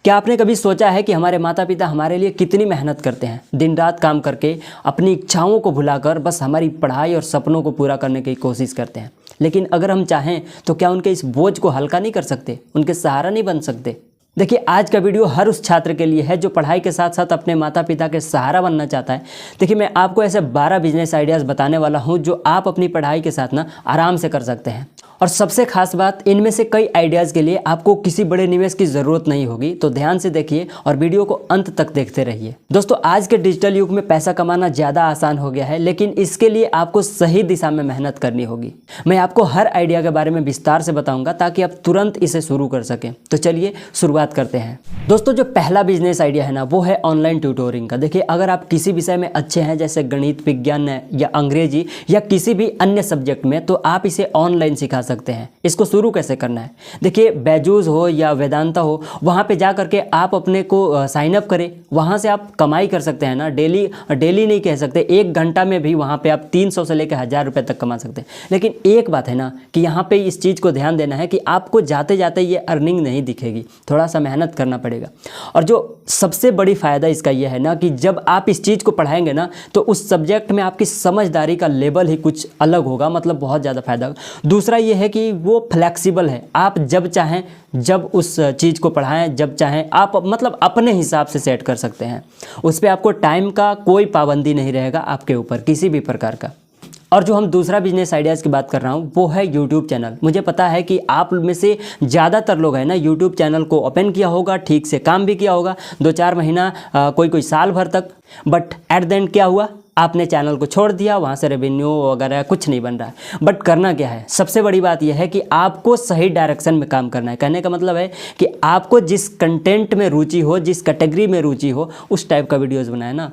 क्या आपने कभी सोचा है कि हमारे माता पिता हमारे लिए कितनी मेहनत करते हैं, दिन रात काम करके अपनी इच्छाओं को भुलाकर बस हमारी पढ़ाई और सपनों को पूरा करने की कोशिश करते हैं। लेकिन अगर हम चाहें तो क्या उनके इस बोझ को हल्का नहीं कर सकते, उनके सहारा नहीं बन सकते? देखिए, आज का वीडियो हर उस छात्र के लिए है जो पढ़ाई के साथ साथ अपने माता पिता के सहारा बनना चाहता है। देखिए, मैं आपको ऐसे 12 बिजनेस आइडियाज़ बताने वाला हूं जो आप अपनी पढ़ाई के साथ ना आराम से कर सकते हैं। और सबसे खास बात, इनमें से कई आइडियाज़ के लिए आपको किसी बड़े निवेश की ज़रूरत नहीं होगी। तो ध्यान से देखिए और वीडियो को अंत तक देखते रहिए। दोस्तों, आज के डिजिटल युग में पैसा कमाना ज़्यादा आसान हो गया है, लेकिन इसके लिए आपको सही दिशा में मेहनत करनी होगी। मैं आपको हर आइडिया के बारे में विस्तार से बताऊंगा ताकि आप तुरंत इसे शुरू कर सकें। तो चलिए शुरुआत करते हैं। दोस्तों, जो पहला बिजनेस आइडिया है ना, वो है ऑनलाइन ट्यूटोरिंग का। देखिए, अगर आप किसी विषय में अच्छे हैं, जैसे गणित, विज्ञान या अंग्रेजी या किसी भी अन्य सब्जेक्ट में, तो आप इसे ऑनलाइन सिखा सकते हैं। इसको शुरू कैसे करना है? देखिए, बैजूस हो या वेदांता हो, वहाँ पे जा करके आप अपने को साइन अप करें। वहाँ से आप कमाई कर सकते हैं ना। डेली नहीं कह सकते, 1 घंटा में भी वहाँ पे आप 300 से लेकर 1000 रुपये तक कमा सकते हैं। लेकिन एक बात है ना कि यहाँ पे इस चीज़ को ध्यान देना है कि आपको जाते जाते ये अर्निंग नहीं दिखेगी, थोड़ा सा मेहनत करना पड़ेगा। और जो सबसे बड़ी फ़ायदा इसका यह है ना कि जब आप इस चीज़ को पढ़ाएंगे ना, तो उस सब्जेक्ट में आपकी समझदारी का लेवल ही कुछ अलग होगा, मतलब बहुत ज़्यादा फायदा होगा। दूसरा ये है कि वो फ्लेक्सिबल है। आप जब चाहें जब उस चीज़ को पढ़ाएं, जब चाहें आप मतलब अपने हिसाब से सेट कर सकते हैं। उस पर आपको टाइम का कोई पाबंदी नहीं रहेगा आपके ऊपर किसी भी प्रकार का। और जो हम दूसरा बिजनेस आइडियाज़ की बात कर रहा हूँ, वो है यूट्यूब चैनल। मुझे पता है कि आप में से ज़्यादातर लोग हैं ना, यूट्यूब चैनल को ओपन किया होगा, ठीक से काम भी किया होगा 2-4 महीना, कोई साल भर तक। बट एट द एंड क्या हुआ? आपने चैनल को छोड़ दिया, वहाँ से रेवेन्यू वगैरह कुछ नहीं बन रहा है। बट करना क्या है? सबसे बड़ी बात यह है कि आपको सही डायरेक्शन में काम करना है। कहने का मतलब है कि आपको जिस कंटेंट में रुचि हो, जिस कैटेगरी में रुचि हो, उस टाइप का वीडियोज़ बनाए ना।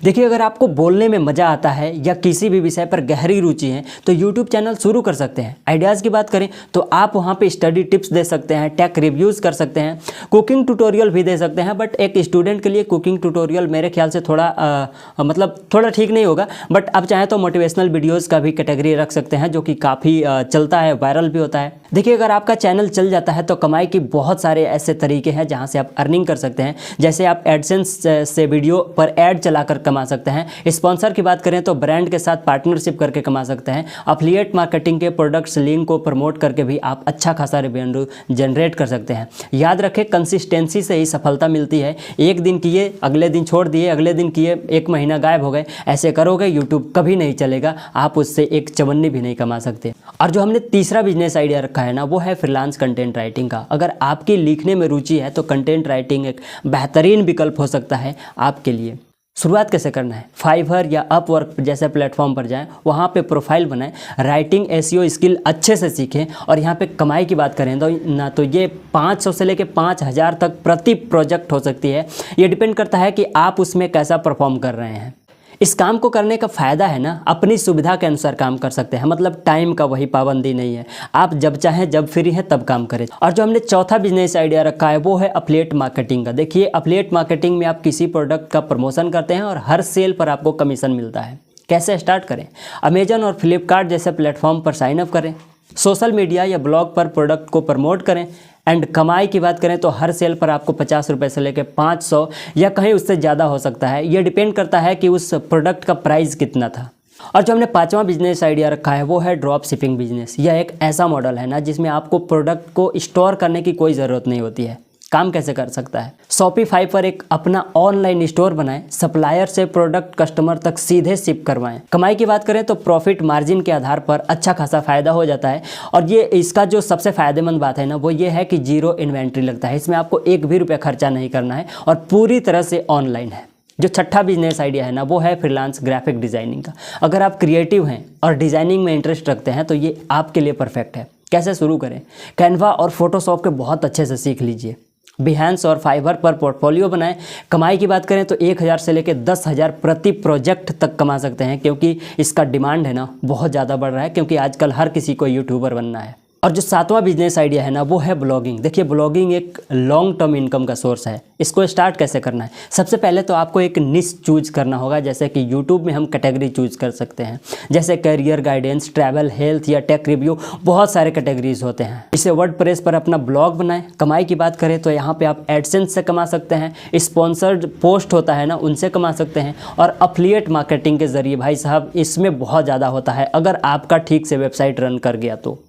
देखिए, अगर आपको बोलने में मज़ा आता है या किसी भी विषय पर गहरी रुचि है तो YouTube चैनल शुरू कर सकते हैं। आइडियाज़ की बात करें तो आप वहाँ पे स्टडी टिप्स दे सकते हैं, टेक रिव्यूज़ कर सकते हैं, कुकिंग ट्यूटोरियल भी दे सकते हैं। बट एक स्टूडेंट के लिए कुकिंग ट्यूटोरियल मेरे ख्याल से थोड़ा ठीक नहीं होगा। बट आप चाहें तो मोटिवेशनल वीडियोज़ का भी कैटेगरी रख सकते हैं, जो कि काफ़ी चलता है, वायरल भी होता है। देखिए, अगर आपका चैनल चल जाता है तो कमाई के बहुत सारे ऐसे तरीके हैं जहाँ से आप अर्निंग कर सकते हैं। जैसे आप एडसेंस से वीडियो पर ऐड चलाकर कमा सकते हैं। स्पॉन्सर की बात करें तो ब्रांड के साथ पार्टनरशिप करके कमा सकते हैं। अफिलिएट मार्केटिंग के प्रोडक्ट्स लिंक को प्रमोट करके भी आप अच्छा खासा रेवेन्यू जनरेट कर सकते हैं। याद रखें, कंसिस्टेंसी से ही सफलता मिलती है। एक दिन किए, अगले दिन छोड़ दिए, अगले दिन किए, 1 महीना गायब हो गए, ऐसे करोगे यूट्यूब कभी नहीं चलेगा। आप उससे एक चवन्नी भी नहीं कमा सकते। और जो हमने तीसरा बिजनेस आइडिया रखा है ना, वो है फ्रीलांस कंटेंट राइटिंग का। अगर आपकी लिखने में रुचि है तो कंटेंट राइटिंग एक बेहतरीन विकल्प हो सकता है आपके लिए। शुरुआत कैसे करना है? फाइवर या अपवर्क जैसे प्लेटफॉर्म पर जाएं, वहाँ पे प्रोफाइल बनाएं, राइटिंग एसईओ स्किल अच्छे से सीखें। और यहाँ पे कमाई की बात करें तो ये 500 से लेके 5000 तक प्रति प्रोजेक्ट हो सकती है। ये डिपेंड करता है कि आप उसमें कैसा परफॉर्म कर रहे हैं। इस काम को करने का फ़ायदा है ना, अपनी सुविधा के अनुसार काम कर सकते हैं, मतलब टाइम का वही पाबंदी नहीं है। आप जब चाहें, जब फ्री हैं तब काम करें। और जो हमने चौथा बिजनेस आइडिया रखा है वो है अफिलिएट मार्केटिंग का। देखिए, अफिलिएट मार्केटिंग में आप किसी प्रोडक्ट का प्रमोशन करते हैं और हर सेल पर आपको कमीशन मिलता है। कैसे स्टार्ट करें? अमेजन और फ्लिपकार्ट जैसे प्लेटफॉर्म पर साइन अप करें, सोशल मीडिया या ब्लॉग पर प्रोडक्ट को प्रमोट करें। एंड कमाई की बात करें तो हर सेल पर आपको 50 रुपये से लेकर 500 या कहीं उससे ज़्यादा हो सकता है। ये डिपेंड करता है कि उस प्रोडक्ट का प्राइस कितना था। और जो हमने 5वां बिजनेस आइडिया रखा है वो है ड्रॉप शिपिंग बिजनेस। यह एक ऐसा मॉडल है ना जिसमें आपको प्रोडक्ट को स्टोर करने की कोई ज़रूरत नहीं होती है। काम कैसे कर सकता है? शॉपिफाई पर एक अपना ऑनलाइन स्टोर बनाएं, सप्लायर से प्रोडक्ट कस्टमर तक सीधे शिप करवाएं। कमाई की बात करें तो प्रॉफिट मार्जिन के आधार पर अच्छा खासा फायदा हो जाता है। और ये इसका जो सबसे फायदेमंद बात है ना, वो ये है कि 0 इन्वेंट्री लगता है। इसमें आपको 1 भी रुपया खर्चा नहीं करना है और पूरी तरह से ऑनलाइन है। जो छठा बिजनेस आइडिया है ना, वो है फ्रीलांस ग्राफिक डिज़ाइनिंग का। अगर आप क्रिएटिव हैं और डिज़ाइनिंग में इंटरेस्ट रखते हैं तो ये आपके लिए परफेक्ट है। कैसे शुरू करें? कैनवा और फोटोशॉप के बहुत अच्छे से सीख लीजिए। बिहेंस और फाइवर पर पोर्टफोलियो बनाएं। कमाई की बात करें तो 1000 से लेकर 10,000 प्रति प्रोजेक्ट तक कमा सकते हैं, क्योंकि इसका डिमांड है ना बहुत ज़्यादा बढ़ रहा है, क्योंकि आजकल हर किसी को यूट्यूबर बनना है। और जो सातवां बिजनेस आइडिया है ना, वो है ब्लॉगिंग। देखिए, ब्लॉगिंग एक लॉन्ग टर्म इनकम का सोर्स है। इसको स्टार्ट कैसे करना है? सबसे पहले तो आपको एक निश चूज करना होगा। जैसे कि यूट्यूब में हम कैटेगरी चूज कर सकते हैं, जैसे करियर गाइडेंस, ट्रैवल, हेल्थ या टेक रिव्यू, बहुत सारे कैटेगरीज होते हैं। इसे वर्डप्रेस पर अपना ब्लॉग बनाएं। कमाई की बात करें तो यहाँ पे आप एडसेंस से कमा सकते हैं, स्पॉन्सर्ड पोस्ट होता है ना, उनसे कमा सकते हैं, और अफिलिएट मार्केटिंग के जरिए भाई साहब इसमें बहुत ज़्यादा होता है अगर आपका ठीक से वेबसाइट रन कर गया तो।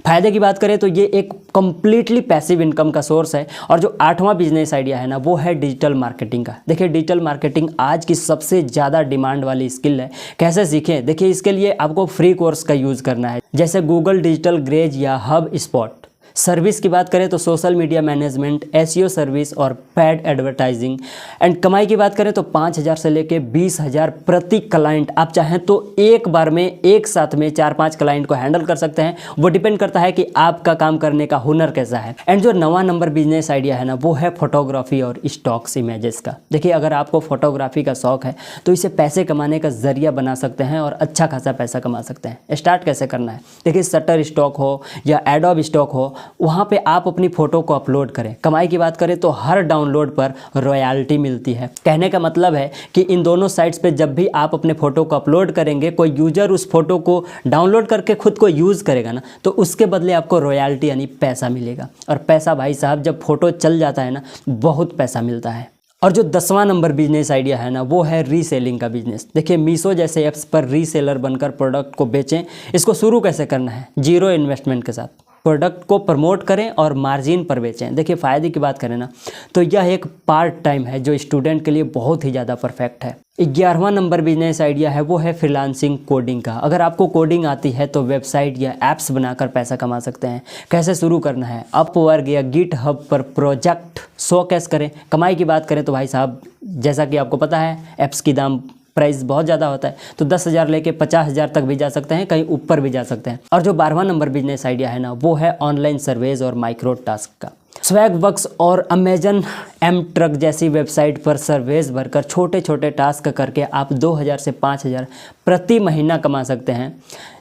फायदे की बात करें तो ये एक कंप्लीटली पैसिव इनकम का सोर्स है। और जो आठवां बिजनेस आइडिया है ना, वो है डिजिटल मार्केटिंग का। देखिए, डिजिटल मार्केटिंग आज की सबसे ज़्यादा डिमांड वाली स्किल है। कैसे सीखें? देखिए, इसके लिए आपको फ्री कोर्स का यूज़ करना है, जैसे गूगल डिजिटल ग्रेज या हब स्पॉट। सर्विस की बात करें तो social media management, SEO service और पेड एडवर्टाइजिंग। एंड कमाई की बात करें तो 5,000 से लेके 20,000 प्रति क्लाइंट। आप चाहें तो एक बार में एक साथ में 4-5 क्लाइंट को हैंडल कर सकते हैं। वो डिपेंड करता है कि आपका काम करने का हुनर कैसा है। एंड जो 9वां नंबर बिजनेस आइडिया है ना, वो है फोटोग्राफी और स्टॉक्स इमेजेस का। देखिए, अगर आपको फोटोग्राफी का शौक है तो इसे पैसे कमाने का जरिया बना सकते हैं और अच्छा खासा पैसा कमा सकते हैं। स्टार्ट कैसे करना है? देखिए, शटर स्टॉक हो या एडोब स्टॉक हो, वहाँ पे आप अपनी फ़ोटो को अपलोड करें। कमाई की बात करें तो हर डाउनलोड पर रॉयल्टी मिलती है। कहने का मतलब है कि इन दोनों साइट्स पे जब भी आप अपने फ़ोटो को अपलोड करेंगे, कोई यूज़र उस फोटो को डाउनलोड करके खुद को यूज़ करेगा ना, तो उसके बदले आपको रॉयल्टी यानी पैसा मिलेगा। और पैसा भाई साहब जब फ़ोटो चल जाता है ना, बहुत पैसा मिलता है। और जो 10वां नंबर बिजनेस आइडिया है ना, वो है रीसेलिंग का बिजनेस। देखिए, मीशो जैसे ऐप्स पर रीसेलर बनकर प्रोडक्ट को बेचें। इसको शुरू कैसे करना है? जीरो इन्वेस्टमेंट के साथ प्रोडक्ट को प्रमोट करें और मार्जिन पर बेचें। देखिए, फ़ायदे की बात करें ना, तो यह एक पार्ट टाइम है जो स्टूडेंट के लिए बहुत ही ज़्यादा परफेक्ट है। 11वां नंबर बिजनेस आइडिया है, वो है फ्रीलांसिंग कोडिंग का। अगर आपको कोडिंग आती है तो वेबसाइट या एप्स बनाकर पैसा कमा सकते हैं। कैसे शुरू करना है? अपवर्क या गिटहब पर प्रोजेक्ट शोकेस करें। कमाई की बात करें तो भाई साहब, जैसा कि आपको पता है, ऐप्स की दाम प्राइस बहुत ज़्यादा होता है, तो 10,000 लेके 50,000 तक भी जा सकते हैं, कहीं ऊपर भी जा सकते हैं। और जो 12वां नंबर बिजनेस आइडिया है ना, वो है ऑनलाइन सर्वेज और माइक्रो टास्क का। स्वैगवर्क्स और अमेजन एम ट्रक जैसी वेबसाइट पर सर्वेज भरकर छोटे छोटे टास्क करके आप 2,000 से 5,000 प्रति महीना कमा सकते हैं,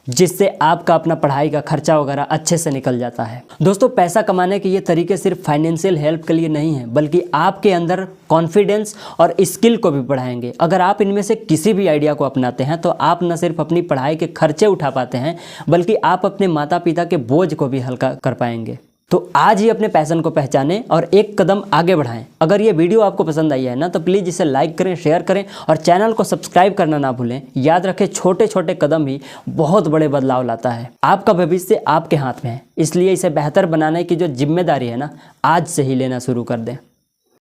जिससे आपका अपना पढ़ाई का खर्चा वगैरह अच्छे से निकल जाता है। दोस्तों, पैसा कमाने के ये तरीके सिर्फ फाइनेंशियल हेल्प के लिए नहीं है, बल्कि आपके अंदर कॉन्फिडेंस और स्किल को भी बढ़ाएंगे। अगर आप इनमें से किसी भी आइडिया को अपनाते हैं तो आप न सिर्फ अपनी पढ़ाई के खर्चे उठा पाते हैं, बल्कि आप अपने माता पिता के बोझ को भी हल्का कर पाएंगे। तो आज ही अपने पैशन को पहचानें और एक कदम आगे बढ़ाएं। अगर ये वीडियो आपको पसंद आई है ना, तो प्लीज़ इसे लाइक करें, शेयर करें और चैनल को सब्सक्राइब करना ना भूलें। याद रखें, छोटे छोटे कदम ही बहुत बड़े बदलाव लाता है। आपका भविष्य आपके हाथ में है, इसलिए इसे बेहतर बनाने की जो जिम्मेदारी है ना, आज से ही लेना शुरू कर दें।